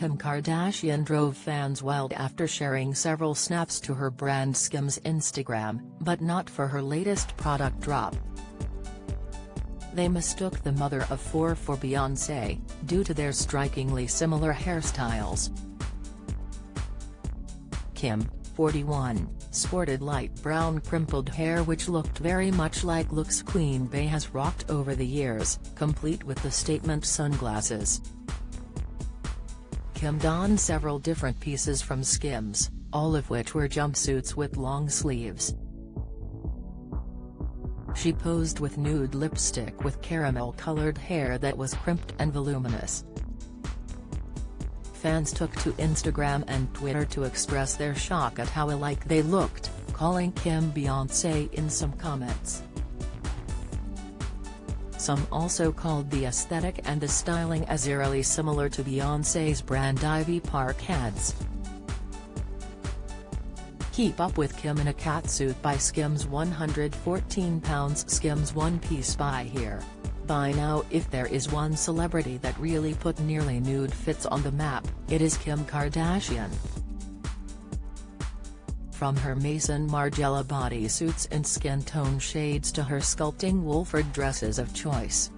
Kim Kardashian drove fans wild after sharing several snaps to her brand Skims Instagram, but not for her latest product drop. They mistook the mother of four for Beyonce, due to their strikingly similar hairstyles. Kim, 41, sported light brown crimpled hair which looked very much like looks Queen Bey has rocked over the years, complete with the statement sunglasses. Kim donned several different pieces from Skims, all of which were jumpsuits with long sleeves. She posed with nude lipstick with caramel-colored hair that was crimped and voluminous. Fans took to Instagram and Twitter to express their shock at how alike they looked, calling Kim Beyonce in some comments. Some also called the aesthetic and the styling as eerily similar to Beyonce's brand Ivy Park ads. Keep up with Kim in a catsuit by Skims. 114 pounds Skims one-piece buy here. Buy now. If there is one celebrity that really put nearly nude fits on the map, it is Kim Kardashian. From her Maison Margiela bodysuits in skin tone shades to her sculpting Wolford dresses of choice.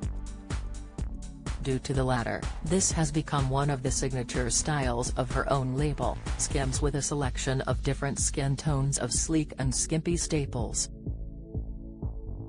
Due to the latter, this has become one of the signature styles of her own label, Skims, with a selection of different skin tones of sleek and skimpy staples.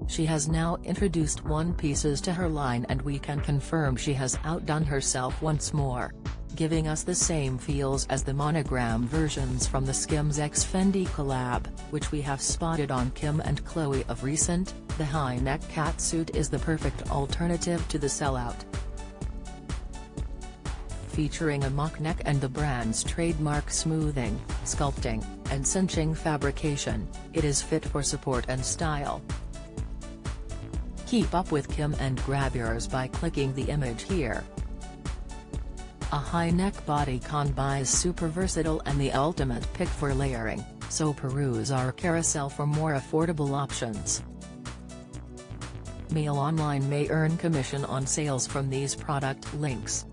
She has now introduced one-pieces to her line, and we can confirm she has outdone herself once more, giving us the same feels as the monogram versions from the Skims x Fendi collab, which we have spotted on Kim and Khloe of recent. The high-neck catsuit is the perfect alternative to the sellout. Featuring a mock neck and the brand's trademark smoothing, sculpting, and cinching fabrication, it is fit for support and style. Keep up with Kim and grab yours by clicking the image here. A high-neck bodycon buy is super versatile and the ultimate pick for layering, so peruse our carousel for more affordable options. Mail Online may earn commission on sales from these product links.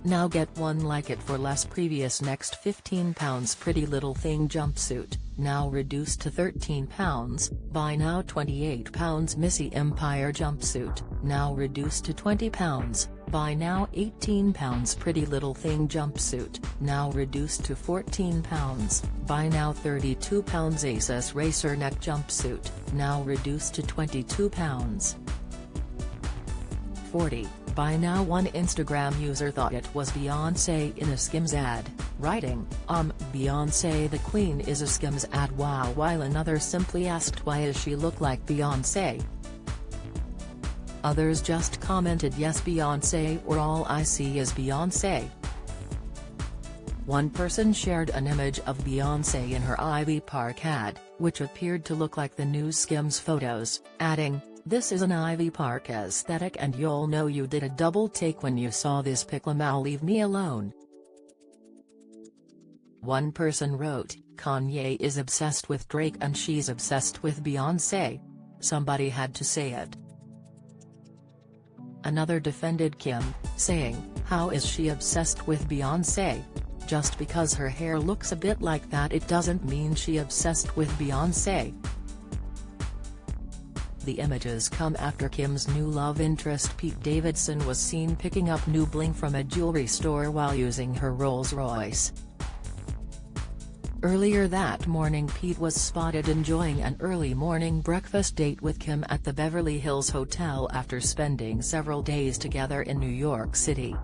Now get one like it for less. Previous next £15 Pretty Little Thing jumpsuit, now reduced to £13, buy now. £28 Missy Empire jumpsuit, now reduced to £20, buy now. £18 Pretty Little Thing jumpsuit, now reduced to £14, buy now. £32 Asus racer neck jumpsuit, now reduced to £22. 40. Buy now. One Instagram user thought it was Beyonce in a Skims ad, writing, Beyonce the Queen is a Skims ad wow, while another simply asked why does she look like Beyonce. Others just commented yes Beyonce or all I see is Beyonce. One person shared an image of Beyonce in her Ivy Park ad, which appeared to look like the new Skims photos, adding, "This is an Ivy Park aesthetic and you'll know you did a double take when you saw this pic. Now leave me alone." One person wrote, "Kanye is obsessed with Drake and she's obsessed with Beyonce. Somebody had to say it." Another defended Kim, saying, "How is she obsessed with Beyonce? Just because her hair looks a bit like that it doesn't mean she obsessed with Beyonce." The images come after Kim's new love interest Pete Davidson was seen picking up new bling from a jewelry store while using her Rolls-Royce. Earlier that morning Pete was spotted enjoying an early morning breakfast date with Kim at the Beverly Hills Hotel after spending several days together in New York City.